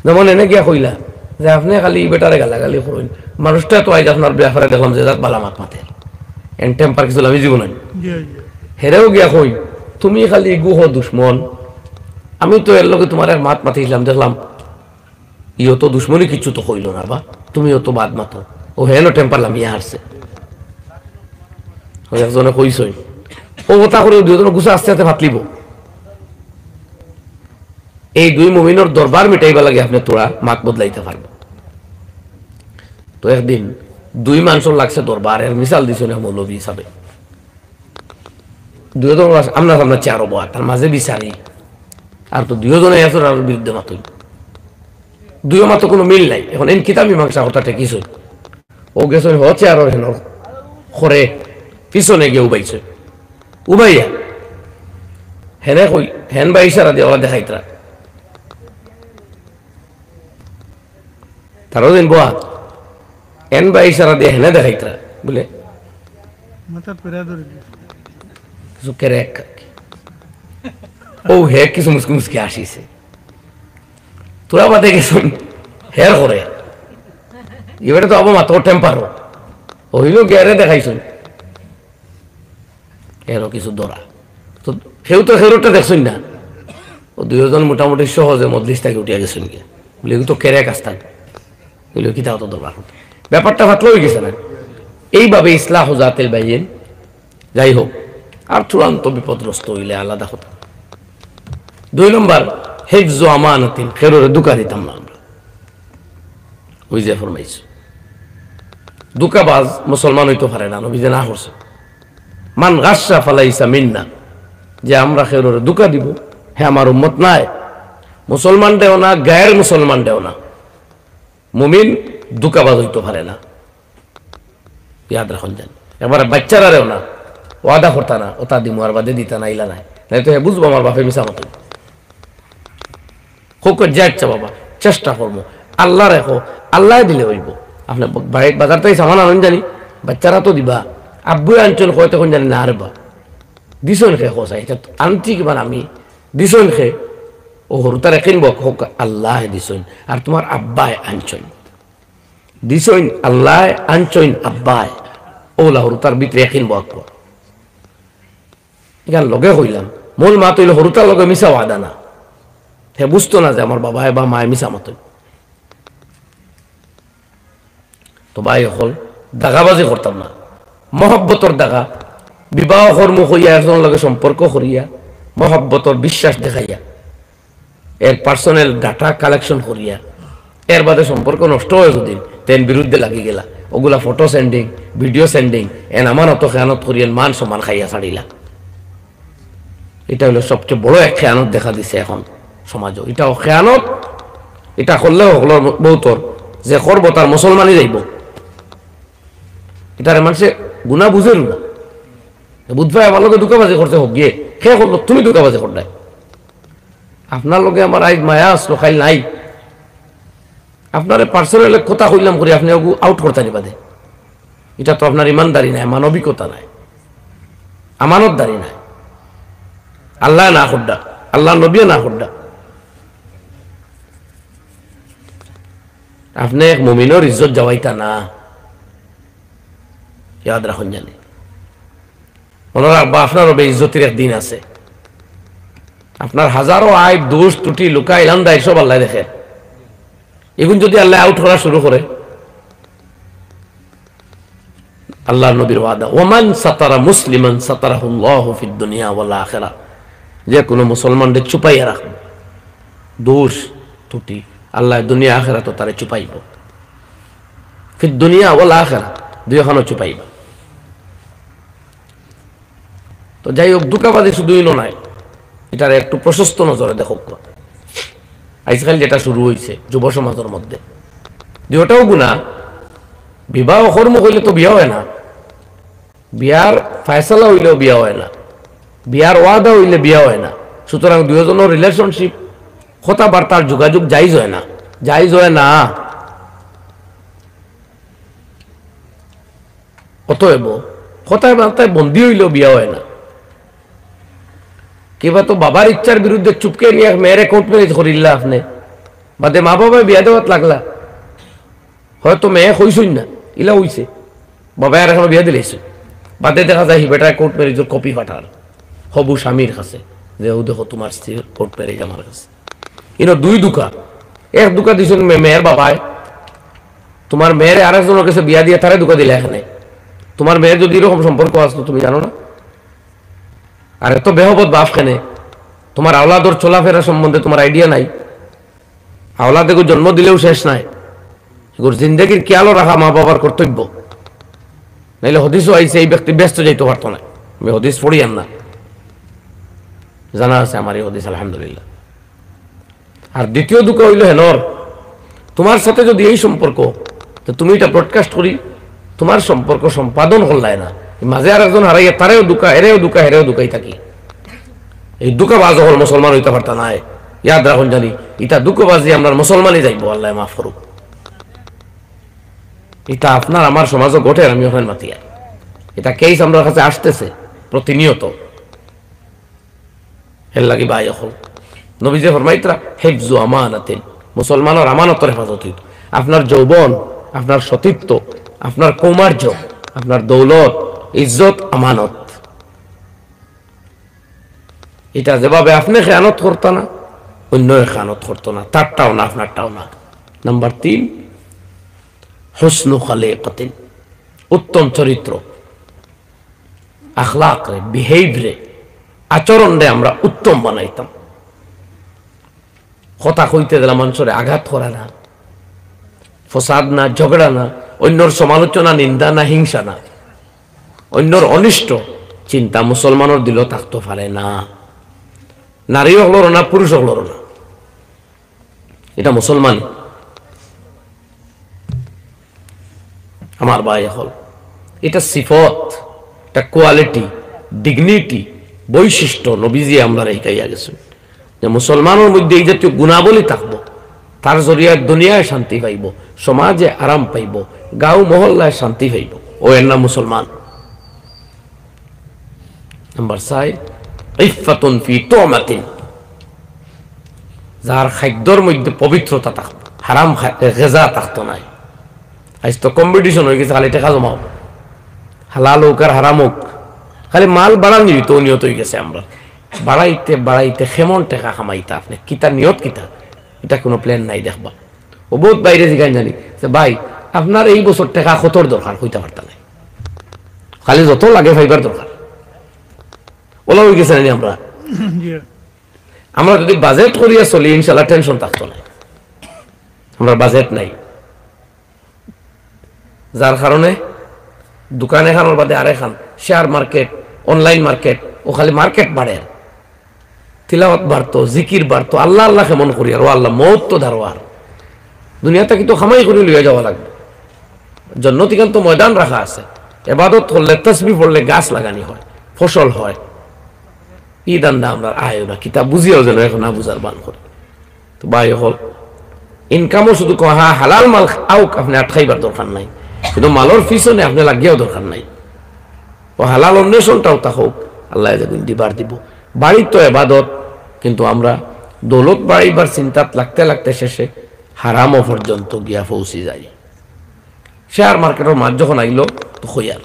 যেমন এনে গিয়া কইলা যে আপনি খালি বেটারে গালাগালি করুন মানুষটা তো আজ আপনার ব্যাপারে দেখলাম যে বালা মাত মাতে এন টেম্পার কিছু আমি জীবন হেরেও গিয়া কই তুমি খালি গুহ দুশ্মন আমি তো এর লগে তোমার মাত মাতিছিলাম দেখলাম ইও তো দুশ্মনী কিছু তো কইল না বা তুমিও তো বাদ মাতো ও হেন টেম্পার লামিয়া হারছে ওই একজনে কইছই ও কথা করে দুজন গুছা আস্তে আস্তে ভাতলিব এই দুই মুমিনের দরবার মিটাইবা লাগে আপনি তোরা মাত বদলাইতে পারবে তো একদিন দুই মানুষের লাগছে দরবারের মিসাল দিছ না মৌলবী হিসাবে দুজন আমরা চেয়ার হবো তার মাঝে বিচারি আর তো দুজনে এসে আর বিরুদ্ধে মাতই দুই মাত্র কোনো মিল নাই এখন এই কিতাব মীমাংসা কথা ঠেকিস ও গেছে হচ্ছে আর হেন খরে পিছনে গিয়ে উবাইছে উবাইয়া হেনে কই হেন বা ইশারা দিয়ে ওরা দেখাইতরা তারও দিন বোয়া হেন বা ইশারা দিয়ে হেনে দেখাইতরা বলে কিছু কেরে ও হে কিছু মুসকি মুসকি আসিছে তোরা বাদে গেছুন হের করে এবারে তো আবার মাত্র টেম্পারও হইল গেরে দেখাইছুন এরও কিছু দরা তো সেও তো সেরোটা দেখছুন না ও দুজন মোটামুটি সহজে মজলিস থেকে উঠিয়া গেছুন গিয়ে বলে তো কেরে কাস্তান বলে কি তাও তো দরকার ব্যাপারটা ভাতলো হয়ে গেছে না এইভাবে ইসলাহ জাতিল বাইয়িন যাই হোক আর চূড়ান্ত বিপদগ্রস্ত হইলে আলাদা হতো 2 নম্বর হিফজ আমানাতিন খেরোরে দুকা দিতাম না আমরা ওই যে ফরমাইছে দুকাবাজ মুসলমান হইতে পারে না, নবীজি না করছে। মান গাসসা ফালাইসা মিন্না, যে আমরা খেউরে দুকা দিব হে আমার উম্মত নাই। মুসলমান দেও না, গায়ের মুসলমান দেও না, মুমিন দুকাবাজ হইতে পারে না, ইয়াদ রাখুন। যান এবার বাচ্চারারেও না, ওয়াদা করতা না ওটা দিমু আর বাদে দিতা না, ইলা নাই, নাই তো হে বুঝবো আমার বাপে মিশা মতো হোক যাচ্ছে বাবা, চেষ্টা করবো, আল্লাহ রেখো, আল্লাহ দিলে হইব। আপনার বাজার থেকে সামান আনন্দ জানি, বাচ্চারা তো দিবা, আব্বু আনছেন কয় তখন জানি না, আর বা দিছন খে খোঁচাই আনছি কিমান আমি দিছন খে ও হরুতার কিনব হোক আল্লাহ দিছইন আর তোমার আব্বায় আনছইন, দিছইন আল্লাহ আনছইন আব্বায়, ওলা হরুতার ভিতরে কিনব আকবর। এখান লগে হইলাম মূল মা তৈল হরুতার লগে মিশা ওয়াদা না, হে বুঝতো না যে আমার বাবায় বা মায় মিশা মতন। তো ভাই হল দাগাবাজি করতাম না, মহব্বতর দাগা, বিবাহ কর্ম হইয়া একজনের লগে সম্পর্ক করিয়া মহব্বতর বিশ্বাস দেখাইয়া এর পার্সোনাল ডাটা কালেকশন করিয়া এর বাদে সম্পর্ক নষ্ট হয়ে যদি তেন বিরুদ্ধে লাগি গেলা, ওগুলা photo sending video sending N আমার অত খেয়ানত করিয়া মান সম্মান খাইয়া ছাড়িলা। এটা হলো সবচেয়ে বড় এক খেয়ানত দেখা দিছে এখন সমাজও। এটাও খেয়ানত, এটা করলেও হলো বহুতর যে করবো তার মুসলমানই যাইব, এটারে মানুষে গুণা বুঝেন না, বুধভাই আমার লোকে দুকাবাজি করতে হোক গিয়ে খেয়ে করলো, তুমি দুকাবাজি করলে আপনার লোকে আমার আইজ মায়া আসলো খাইল নাই, আপনার পার্সোনাল কথা কইলাম করি আপনি আউট করতে নিবাদে, এটা তো আপনার ইমানদারি নাই, মানবিকতা নাই, আমানতদারি নাই, আল্লাহ না খুড্ডা, আল্লাহ নবী না খুড্ডা। আপনি এক মুমিনের ইজ্জত যাওয়াইতা না, ইয়াদ রাখুন। জানি মনে রাখবা আপনার হবে ইজ্জতের একদিন আছে, আপনার হাজারো আইব দোষ ত্রুটি লুকা ইলান্দা সব আল্লাহ দেখে। এখন যদি আল্লাহ আউট করা শুরু করে, আল্লাহ নবীর ওয়াদা ওমান সাতারা মুসলিমান সাতারাহুল্লাহু ফিদ দুনিয়া ওয়াল আখিরা, যে কোনো মুসলমানদের চুপাইয়া রাখবে দোষ ত্রুটি, আল্লাহ দুনিয়া আখিরা তো তারে চুপাইব, ফিদ দুনিয়া ওয়াল আখিরা দুইখানো চুপাইব। তো যাই হোক দুকাবাজি শুধুই নয়, এটার একটু প্রশস্ত নজরে দেখো। আজকাল যেটা শুরু হয়েছে যুব সমাজের মধ্যে, যে ওটাও গুণা, বিবাহ কর্ম হইলে তো বিয়া হয় না, বিয়ার ফায়সালা হইলেও বিয়া হয় না, বিয়ার ওয়াদা হইলে বিয়া হয় না। সুতরাং দুজনের রিলেশনশিপ কথাবার্তার যোগাযোগ জাইজ হয় না, জাইজ হয় না। অতএব কথায় বার্তায় বন্দী হইলেও বিয়া হয় না। কিবা তো বাবার ইচ্ছার বিরুদ্ধে চুপকে নিয়ে মেয়ের কোর্ট ম্যারেজ করিল্লা আপনি, বাদে মা বাবা বিয়া দেওয়াত লাগলা, হয়তো মেয়ে হইছই না, ইলা হইছে, বাবা আর এখনো বিয়া দিলেছে, বাদে দেখা যায় বেটা কোর্ট ম্যারেজের কপি পাঠার হবু স্বামীর কাছে, যে ও দেখো তোমার স্ত্রীর কোর্ট ম্যারেজ আমার কাছে। ইনো দুই দুকা, এক দুকা দিছেন মেয়ের বাবায়, তোমার মেয়ের আরেকজনের কাছে বিয়া দিয়ে তারে দুকা দিলে এখানে। তোমার মেয়ের যদি এরকম সম্পর্ক আসতো তুমি জানো না? আর এত বেহবত বাপ কেনে? তোমার আওলাদর চলাফেরা সম্বন্ধে তোমার আইডিয়া নাই? আওলাদেরকে জন্ম দিলেও শেষ নাই, এগুলো জিন্দগির খেয়ালও রাখা মা বাবার কর্তব্য। নাইলে হদিসও আইসে এই ব্যক্তি ব্যস্ত যাইতে পারতো না। আমি হদিস পড়ি আর না, জানা আছে আমার এই হদিস আলহামদুলিল্লাহ। আর দ্বিতীয় দুঃখ হইল হেনর, তোমার সাথে যদি এই সম্পর্ক, তো তুমি এটা ব্রডকাস্ট করি তোমার সম্পর্ক সম্পাদন করলাই না, মাঝে আর একজন হারাইয়া তারেও দুকা, এরেও দুকা, হেরেও দুকাই থাকি, এই দুঃখবাজ হল মুসলমান হইতে পারতা নাই। ইয়াদ রাখুন জানি, এটা দুঃখবাজি আমরা মুসলমানই যাইব, আল্লাহ মাফ করুক। এটা আপনার আমার সমাজও ঘটে, আমি ওখানে মাতিয়া, এটা কেস আমার কাছে আসতেছে প্রতিনিয়ত। এর লাগি ভাই হল নবী যে ফরমাইতরা হেফজু আমানাতিন, মুসলমানের আমানতের হেফাজত। আপনার যৌবন, আপনার সতীত্ব, আপনার কৌমার্য, আপনার দৌলত, ইজ্জত আমানত। এটা যেভাবে আপনি খেয়ানত করতো না, অন্য খেয়ানত করতো না, তারটাও না আপনারটাও না। নাম্বার 3, হুসনু খালিকাতিন, উত্তম চরিত্র, আখলাক রে, বিহেভ রে, আচরণ রে আমরা উত্তম বানাইতাম। কথা কইতে দিলাম মানুষের আঘাত করে না, ফসাদ না, ঝগড়া না, অন্যর সমালোচনা, নিন্দা না, হিংসা না, অন্যর অনিষ্ট চিন্তা মুসলমানের দিল থাকতে পারে না। নারী হলর না, পুরুষ হলর না, এটা মুসলমান। আমার ভাই হল এটা সিফত, এটা কোয়ালিটি, ডিগনিটি, বৈশিষ্ট্য নবীজি আমরা রেখাইয়া গেছেন যে মুসলমানের মধ্যে এই জাতীয় গুণাবলী থাকবো, তার জরিয়ায় দুনিয়ায় শান্তি পাইব, সমাজে আরাম পাইব, গাঁও মহল্লায় শান্তি পাইব, ও এর নাম মুসলমান। নাম্বার 4, ইফাতুন ফি তুমাতিন, যার খাদ্যর মধ্যে পবিত্রতা থাকতো, হারাম গেজা থাকতো নাই। আজ তো কম্পিটিশন হয়ে গেছে, খালি টাকা জমাও, হালাল হোক আর হারাম হোক, খালি মাল বাড়ানি তো নিয়ত হয়ে গেছে। আমরা বাড়াইতে বাড়াইতে কেমন টাকা কামাইতা, আপনি কিতা নিয়ত কিতা, এটা কোনো প্ল্যান নাই দেখবা। ও বহুত বাইরে জিগান জানি যে ভাই আপনার এই বছর টাকা কতর দরকার হইতে পারতা নাই, খালি যত লাগে ফাইবার দরকার। ওলা হয়ে গেছে নানি আমরা। আমরা যদি বাজেট করিয়া চলি ইনশাল্লাহ টেনশন থাকতো না। আমরা বাজেট নাই, যার কারণে দোকান এখানোর বাদে আর এখান শেয়ার মার্কেট, অনলাইন মার্কেট, ও খালি মার্কেট বাড়ে, তিলাওয়াত বাড়তো, জিকির বাড়তো, আল্লাহ আল্লাহ কেমন করি আর ও আল্লাহ মৌত তো ধারোয়ার দুনিয়াতে কিন্তু খামাই করে লিয়ে যাওয়া লাগবে। জন্নতি কিন্তু ময়দান রাখা আছে, এবাদত করলে তসবিহ পড়লে গাছ লাগানি হয়, ফসল হয়। ই দান্দা আমরা আয়ো না, কিতাব বুঝিয়াও যেন এখন না বুঝার বান করে। তো ভাই হল ইনকামও শুধু কহা হালাল মাল আউক, আপনি আটকাইবার দরকার নাই, শুধু মালর পিছনে আপনি লাগিয়েও দরকার নাই। ও হালাল অন্বেষণটাও তা হোক, আল্লাহ যেদিন দিবার দিব। বাড়ির তো এবাদত, কিন্তু আমরা দৌলত বাড়িবার চিন্তাত লাগতে লাগতে শেষে হারামও পর্যন্ত গিয়া পৌঁছি যাই। শেয়ার মার্কেটের মাঝ যখন আইল তো হইয়ার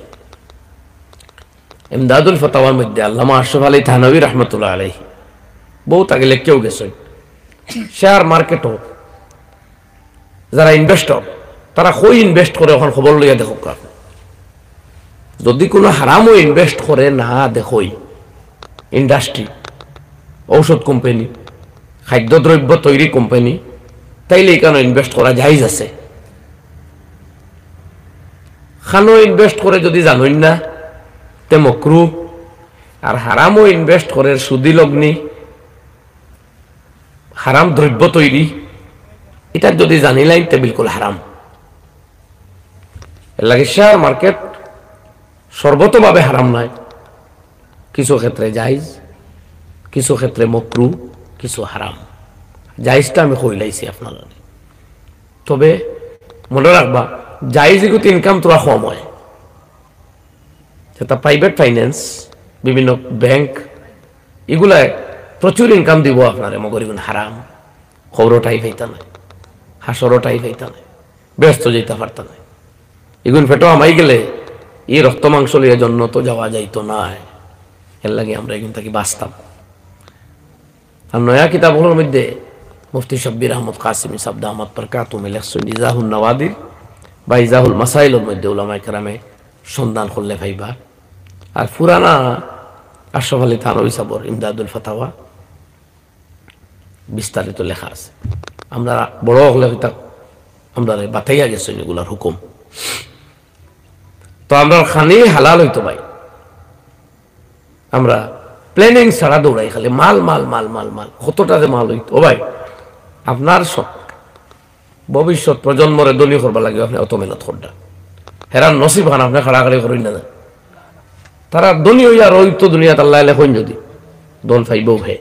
ইমদাদুল ফতাওয়ার মধ্যে আল্লামা আশরাফ আলী থানভী রহমতুল্লাহ আলাইহি বহুত আগে লেখকেও গেছেন, শেয়ার মার্কেটও যারা ইনভেস্টর তারা কই ইনভেস্ট করে ওখানে খবর লইয়া দেখো। যদি কোনো হারামও ইনভেস্ট করে না দেখই, ইন্ডাস্ট্রি, ঔষধ কোম্পানি, খাদ্যদ্রব্য তৈরি কোম্পানি, তাইলে এখানে ইনভেস্ট করা জায়েজ আছে। খানো ইনভেস্ট করে যদি জানেন না তে মকরু, আর হারামও ইনভেস্ট করে সুদি লগ্নি, হারাম দ্রব্য তৈরি, এটা যদি জানিলাই তে বিলকুল হারাম। এর লাগে শেয়ার মার্কেট সর্বতভাবে হারাম নয়, কিছু ক্ষেত্রে জায়েজ, কিছু ক্ষেত্রে মকরু, কিছু হারাম। জায়েজটা আমি কইলাইছি আপনার, তবে মনে রাখবা জায়েজ কিন্তু ইনকাম তোরা কম হয়। যেটা প্রাইভেট ফাইন্যান্স, বিভিন্ন ব্যাংক, এগুলায় প্রচুর ইনকাম দিব আপনার, মগর এগুলো হারাম। খবরটাই পাইতা নাই, হাসরটাই পাইতা নাই, ব্যস্ত যেতে পারতা নাই। এগুলো ফেটো আমাই গেলে এই রক্ত মাংস লিয়ে জন্য তো যাওয়া যাইতো না, এর লাগে আমরা এগুলো থাকি বাঁচতাম। আর নয়া কিতাবগুলোর মধ্যে মুফতি শব্বির আহমদ কাসিমি সাবদা আহমদ বরকাতুহু লেখছেন ইজাহুল নওয়াদির বা ইজাহুল মাসাইলের মধ্যে উলামায়ে কেরামে সন্ধান করলে ভাইবা। আর পুরানা আশরাফ আলী থানভী সাবর ইমদাদুল ফতাওয়া বিস্তারিত লেখা আছে। আমরা বড় হলে আমরা বাতাইয়া গেছেন এগুলার হুকুম। তো আমরা খানি হালাল হইতো ভাই, আমরা প্ল্যানিং ছাড়া দৌড়াই, খালি মাল মাল মাল মাল মাল, কতটা যে মাল হইতো। ও ভাই আপনার সব ভবিষ্যৎ প্রজন্মরে দলীয় করবা লাগে, আপনি অত মেহনত করডা হেরান নসিব খান আপনি খাড়াখাড়ি করেন না, তারা দনী হইয়া রইতো দুনিয়াত আল্লাহ লেখন যদি দল ফাইবও হে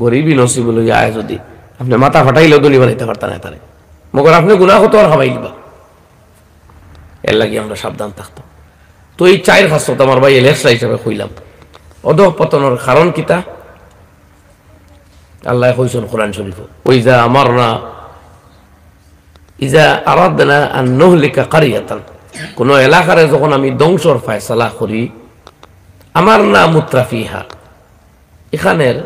গরিবই নসিব লইয়া আয়, যদি আপনি মাথা ফাটাইলেও দনী বানাইতে পারতেন না তারে, মগর আপনি গুনাহ কত আর খাবাই দিবা। এর লাগে আমরা সাবধান থাকতাম। তো এই চায়ের খাসত আমার ভাই এলেক্সা হিসাবে কইলাম, অধঃপতনের কারণ কিতা আল্লাহ কইছেন কোরআন শরীফ, ওইজা আমারনা ইজা আরাদনা আন নুহলিকা কারিয়াতান, কোন এলাকারে যখন আমি ধ্বংসর ফয়সালা করি, আমার না মুত্রাফিহা, এখানের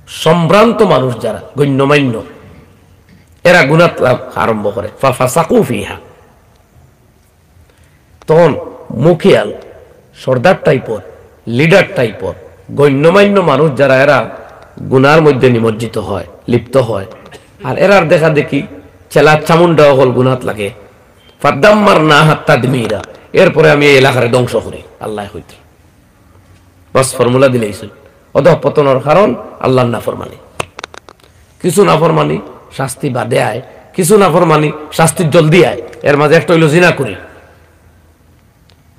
সম্ভ্রান্ত মানুষ যারা গণ্যমান্য এরা গুনাহ আরম্ভ করে, ফাসাকু ফিহা, তখন মুখিয়াল সর্দার টাইপর, লিডার টাইপর গণ্যমান্য মানুষ যারা এরা গুনার মধ্যে নিমজ্জিত হয়, লিপ্ত হয়। আর এরার দেখা দেখি চেলা চামুন্ডা হল গুনাত লাগে ফাদ্দাম্মার না হাত্তা দিমিরা, এরপরে আমি এই এলাকারে ধ্বংস করি আল্লাহ হইতে। বাস ফর্মুলা দিলেইছিল। অধঃপতনের কারণ আল্লাহর নাফরমানি। কিছু নাফরমানি শাস্তি বাদে আয়, কিছু নাফরমানি শাস্তি জলদি আয়। এর মাঝে একটা হইল জিনা করি,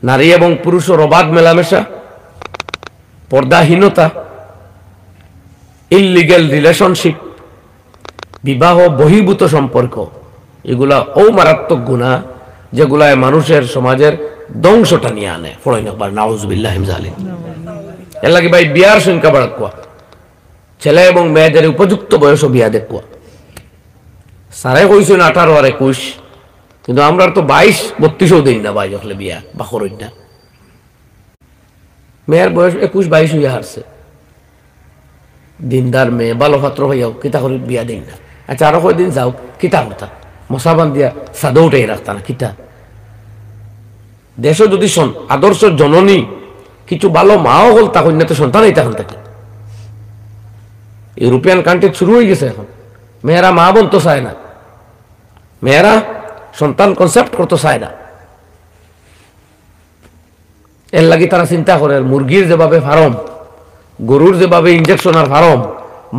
নারী এবং পুরুষের অবাধ মেলামেশা, পর্দাহীনতা, ইললিগ্যাল রিলেশনশিপ, বিবাহ বহির্ভূত সম্পর্ক, এগুলা ও মারাত্মক গুনাহ যেগুলায় মানুষের সমাজের ধ্বংসটা নিয়ে আনে। ফড়াই না নাউজুবিল্লাহ মিন যালিক। এর লাগে ভাই বিয়ার সংখ্যা বাড়াকুয়া, ছেলে এবং মেয়েদের উপযুক্ত বয়স বিয়া দেখুয়া। সারে কইছেন 18 আর 21, কিন্তু আমরা তো 22-32ও দিন না ভাই হলে বিয়া বা করই না। মেয়ের বয়স 21-22 হইয়া হারছে, দিনদার মেয়ে ভালো পাত্র হইয়াও কিতা করে বিয়া দিন না। আচ্ছা আরো কয়দিন যাও কিতা করতা, মশাবান দিয়া সাদা উঠাই রাখতা না কিতা। দেশ যদি আদর্শ জননী কিছু ভালো মাও হল, তা কন্যাতে সন্তান এই তখন থাকে। ইউরোপিয়ান কান্ট্রি শুরু হয়ে গেছে এখন। মেয়েরা মা বোন তো চায় না, মেয়েরা সন্তান কনসেপ্ট করতে চায় না। এর লাগি তারা চিন্তা করে মুরগির যেভাবে ফার্ম, গরুর যেভাবে ইঞ্জেকশন আর ফার্ম,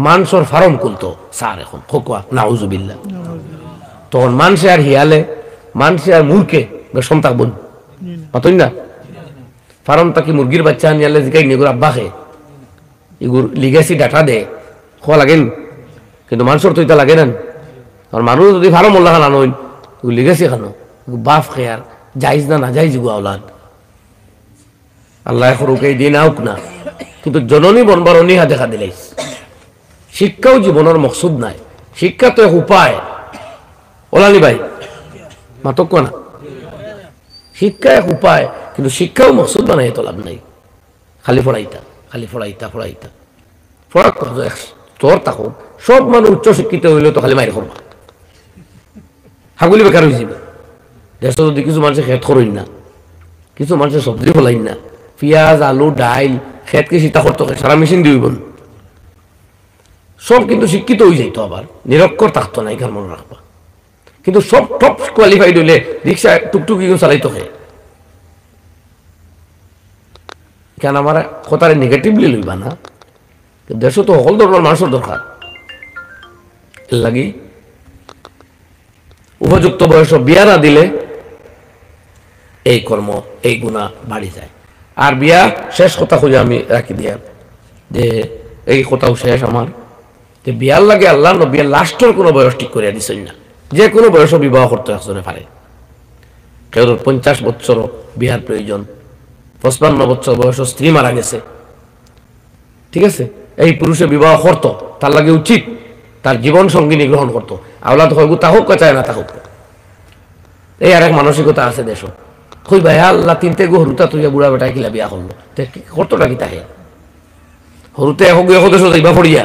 মাংসর ফার্ম খুলতো স্যার এখন খোকা নাউজুবিল্লাহ। তখন মানুষে আর হিয়ালে, মানুষে আর মুরকে সন্তান বোন পাতই না। ফার্ম তাকে মুরগির বাচ্চা নিয়ালে জিকাই নিয়ে আব্বাকে এগুর লিগেসি ডাটা দে খোয়া লাগেন, কিন্তু মানুষের তো এটা লাগে না। আর মানুষ যদি ফার্ম উল্লাহ খান আনইন লিগেসি খানো বাফ খে আর যাইজ না যাইজ গু আওলাদ আল্লাহ খরুকে দিন আউক না, কিন্তু জননী বনবার অনীহা দেখা দিলেই। শিক্ষাও জীবনের মকসুদ নাই, শিক্ষা তো এক উপায়। ওলানি ভাই মাতক না, শিক্ষা এক উপায়, কিন্তু শিক্ষাও মকসুদ বানাই তো লাভ নাই। খালি পড়াইতা খালি পড়াইতা পড়াইতা পড়া তোর তখন সব মানুষ উচ্চ শিক্ষিত হইলে তো খালি মাইর করবা, হাগুলি বেকার হয়ে যাবে। দেশ যদি কিছু মানুষের খেত করেন না, কিছু মানুষের সবজি ফলাইন না, পিঁয়াজ আলু ডাইল খেত কি সীতা করতো সারা মেশিন দিইব সব, কিন্তু শিক্ষিত হয়ে যাইতো, আবার নিরক্ষর থাকতো না, এখানে মনে রাখবা। কিন্তু সব টপ কোয়ালিফাইড হইলে রিক্সা টুকটুকি চালাইতো হে। কেন আমার কথারে নেগেটিভলি লইবা না, দেশ তো সকল ধরনের মানুষের দরকার। এর লাগি উপযুক্ত বয়স বিয়া না দিলে এই কর্ম এই গুণা বাড়ি যায়। আর বিয়া শেষ কথা খুঁজে আমি রাখি দিয়া যে এই কথাও শেষ আমার, যে বিয়ার লাগে আল্লাহ নবী লাস্টের কোনো বয়স ঠিক করে দিচ্ছেন না, যে কোনো বয়সে বিবাহ করতে একজনে পারে। কেউ 50 বছর বিয়ার প্রয়োজন, 55 বছর বয়স স্ত্রী মারা গেছে, ঠিক আছে, এই পুরুষে বিবাহ করতো, তার লাগে উচিত তার জীবন সঙ্গিনী গ্রহণ করতো। আওলাদ হোক তা হোক চায় না তা হোক, এই আর এক মানসিকতা আছে দেশ। কই ভাই আল্লাহ 3টে গো হরুতা তুই বুড়া বেটায় কিলা বিয়া করলো, কতটা কি তাহে হরুতে এখন দেশ যাইবা পড়িয়া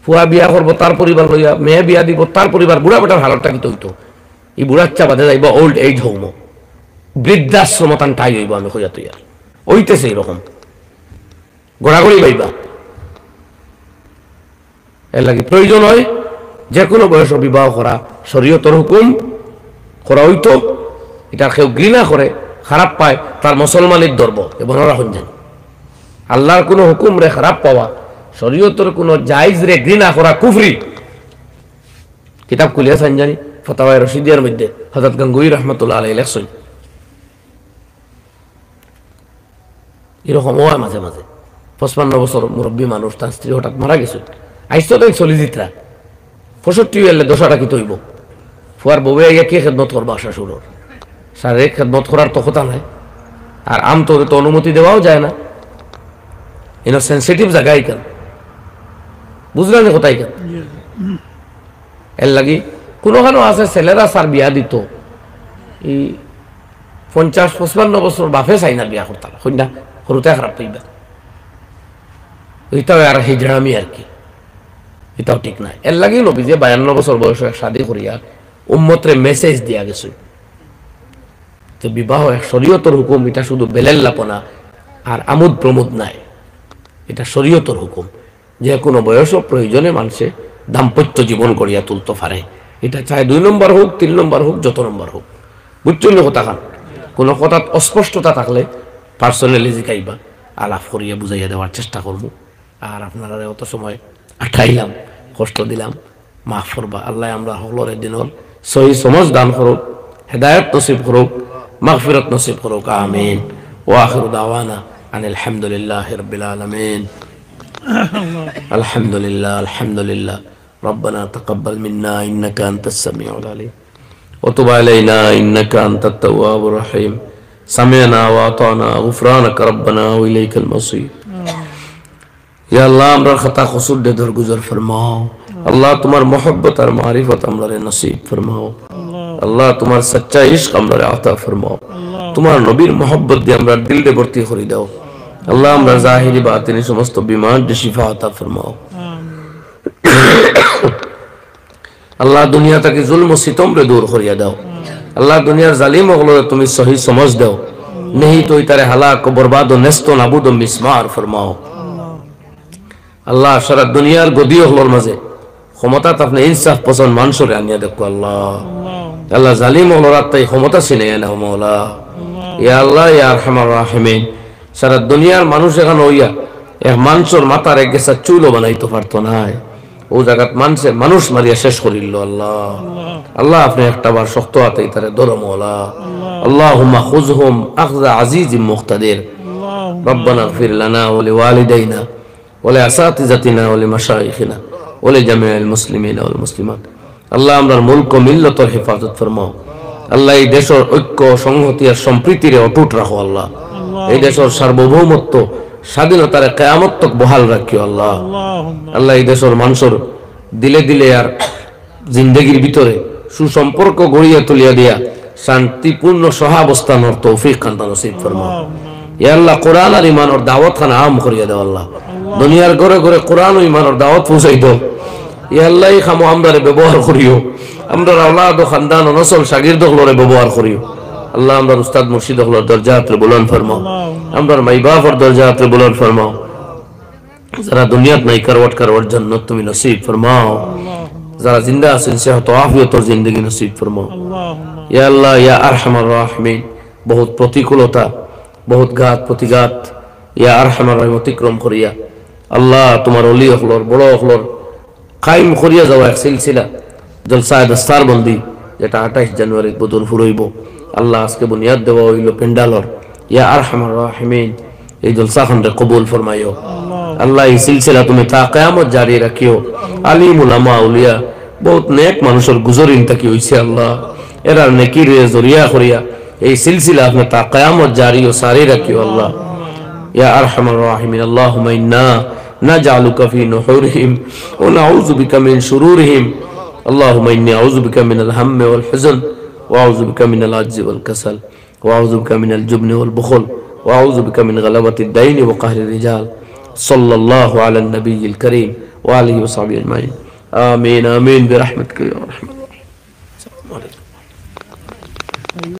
ফুয়া বিয়া করবো তার পরিবার লইয়া, মেয়ে বিয়া দিব তার পরিবার, বুড়া বেটার হালতটা কি হইতো, এই বুড়াচ্চা বাদে যাইব ওল্ড এজ হোম, বৃদ্ধাশ্রম তান ঠাই হইব। আমি কইয়া তুই আর ওইতেছে এরকম গড়াগড়ি পাইবা। এর লাগে প্রয়োজন হয় যে কোনো বয়স বিবাহ করা, শরীয়তের হুকুম করা হইতো। এটা কেউ ঘৃণা করে খারাপ পায় তার মুসলমানের ধর্ম এবং রাখুন যান। আল্লাহর কোনো হুকুম রে খারাপ পাওয়া, শরীয়তের কোনো জায়েজ রে ঘৃণা করা কুফরি। কিতাব খুলিয়া চান জানি ফতাওয়ায়ে রশিদিয়ার মধ্যে হযরত গঙ্গুই রহমাতুল্লাহ আলাইহি লেখছেন, এরকম হয় মাঝে মাঝে 55 বছর মুরব্বী মানুষ, তার স্ত্রী হঠাৎ মারা গেছে, আইসো তো চলি জিতরা 65 এলে দশাটা কি তৈব ফুয়ার বউয়ে আইয়া কে খেদমত করবা শাশুড়োর, শারীরিক খেদমত করার তো কথা নাই। আর আমতরে তো অনুমতি দেওয়াও যায় না, এনো সেন্সিটিভ জায়গায় কেন বুঝলেন কোথায় কেন। এর লাগি কোনোখানো আছে ছেলেরা সার বিয়া দিত এই 50-55 বছর বাপে চাই না বিয়া করতাম, কন্যা সরুতে খারাপ পাইবা, এটাও আর হিজড়ামি আর কি, এটাও ঠিক নাই। এর লাগি নবী যে 52 বছর বয়সে শাদী করিয়া উম্মতরে মেসেজ দিয়া গেছে যে বিবাহ এক শরীয়তের হুকুম, এটা শুধু বেলেল্লাপনা আর আমোদ প্রমোদ নাই, এটা শরীয়তের হুকুম। যে কোনো বয়স প্রয়োজনে মানুষে দাম্পত্য জীবন করিয়া তুলতে পারে, এটা চাই 2 নম্বর হোক 3 নম্বর হোক যত নম্বর হোক, বুঝছেন কথা খান। কোনো কথা অস্পষ্টতা থাকলে পার্সোনালি জিকাইবা, আলাপ করিয়া বুঝাইয়া দেওয়ার চেষ্টা করব। আর আপনারা অত সময় আঠাইলাম, কষ্ট দিলাম, মাফ করবা। আল্লাহ আমরা হলরে দিনর সহি সমজ দান করুক, হেদায়ত নসিব করুক, মাগফিরাত নসিব করুক, আমিন। ওয়া আখিরু দাওয়ানা আনিল হামদুলিল্লাহি রাব্বিল আলামিন। আলহামদুলিল্লাহ আলহামদুলিল্লাহ। ربنا تقبل منا إنك أنت السميع العليم وتب علينا إنك أنت التواب الرحيم سمعنا وأطعنا غفرانك ربنا وإليك المصير या अल्लाह हमरा खता कसूर दे दरगुजर फरमाओ। अल्लाह तुम्हार मोहब्बत और मारिफत हमरा नसीब फरमाओ। अल्लाह तुम्हार सच्चा इश्क हमरा अता फरमाओ। तुम्हार नबीर मोहब्बत दे हमरा दिल दे भर्ती करी दाओ। अल्लाह हमरा जाहिरी बातिनी समस्त बीमार दे शिफा अता फरमाओ। अल्लाह दुनिया तक जुल्म सितम रे दूर करिया दाओ। अल्लाह दुनियार जालिम हलो तुम सही समझ दो, नहीं तो इतारे हलाक बर्बाद नेस्तो नाबूद मिसमार फरमाओ। अल्लाह सारा दुनियार गदी हलोर माजे क्षमता अपने इंसाफ पसंद मानसरे आनिया देखो। अल्लाह अल्लाह जालिम हलोर आत्ताई क्षमता सिने ना मौला। या अल्लाह या अरहमार राहिमीन, सारा दुनियार मानुष एखान हইয়া এক মানুষের মাথার এক গেছা চুলও বানাইতে পারতো না, ও জায়গাত মানুষে মানুষ মারিয়া শেষ করিল। আল্লাহ আল্লাহ আপনি একটা বার শক্ত হাতে তারে ধরো মওলা। আল্লাহুম্মা খুযহুম আখযা আজিজিম মুক্তাদির। রব্বানা ইগফির লানা ওয়া লিওয়ালিদাইনা ওয়া লিআসাতিজাতিনা ওয়া লিমাশাইখিনা ওয়া লিজামিআল মুসলিমিনা ওয়াল মুসলিমাত। আল্লাহ আমরার মুলক ও মিল্লতের হেফাজত ফরমাও। আল্লাহ এই দেশের ঐক্য সংহতি আর সম্প্রীতিরে অটুট রাখো। আল্লাহ এই দেশের সার্বভৌমত্ব স্বাধীনতার কিয়ামত তক বহাল রাখিও। আল্লাহ আল্লাহ এই দেশের মানুষের দিলে দিলে আর জিন্দেগির ভিতরে সুসম্পর্ক গড়িয়া তুলিয়া দিয়া শান্তিপূর্ণ সহাবস্থানের তৌফিক খান নসিব ফরমাও। ইয়া আল্লাহ কোরআন আর ঈমানের দাওয়াত খান আম করিয়া দাও। আল্লাহ দুনিয়ার ঘরে ঘরে কোরআন ও ঈমানের দাওয়াত পৌঁছাই দাও। ইয়া আল্লাহ এই খামো আমরারে ব্যবহার করিও, আমরার আওলাদ ও খানদান ও নসল শাগিরদ হলরে ব্যবহার করিও। আল্লাহ আমরার উস্তাদ মুর্শিদ হলর দরজাত রে বুলন্দ ফরমাও, আমরার মাই বাপর দরজাত রে বুলন্দ ফরমাও। যারা দুনিয়াত নাই করওয়াট করওয়াট জান্নাত তুমি নসিব ফরমাও। যারা জিন্দা আছেন সেহত আফিয়ত ও জিন্দেগি নসিব ফরমাও। ইয়া আল্লাহ ইয়া আরহামার রাহিমিন, বহুত প্রতিকূলতা বহুত ঘাত প্রতিঘাত ইয়া আরহামার রাহিম অতিক্রম করিয়া আল্লাহ তোমার ওলি হলর বড় হলর কায়েম করিয়া যাওয়া এক সিলসিলা জলসায়ে দস্তারবন্দি যেটা 28 জানুয়ারি বদল ফুরইব। আল্লাহ আজকে বুনিয়াদ দেওয়া হইল পেন্ডালর। ইয়া আরহামার রাহিমিন এই জলসা খানরে কবুল ফরমাইও। আল্লাহ এই সিলসিলা তুমি তা কিয়ামত জারি রাখিও। আলিম উলামা আউলিয়া বহুত নেক মানুষের গুজরিন তাকি হইছে। আল্লাহ এরা নেকির জরিয়া করিয়া এই সিলসিলা আপনি তা কিয়ামত জারি ও সারি রাখিও। আল্লাহ ইয়া আরহামার রাহিমিন আল্লাহুম্মা ইন্না নাজআলুকা ফি নুহুরিহিম ওয়া নাউযু বিকা মিন শুরুরিহিম। আল্লাহুম্মা ইন্নী আউযু বিকা মিনাল হাম্মি ওয়াল হুজন ওয়া আউযু বিকা মিনাল আজজি ওয়াল কাসাল ওয়া আউযু বিকা মিনাল জুবনি ওয়াল বুখল ওয়া আউযু বিকা মিন গালাবাতিদ দাইনি ওয়া কাহরির রিজাল। সাল্লাল্লাহু আলান নবিয়্যিল কারীম ওয়া আলিহি ওয়া সাহবিহি আজমাইন। আমিন আমিন বিরহমাতিকা ইয়া আরহাম।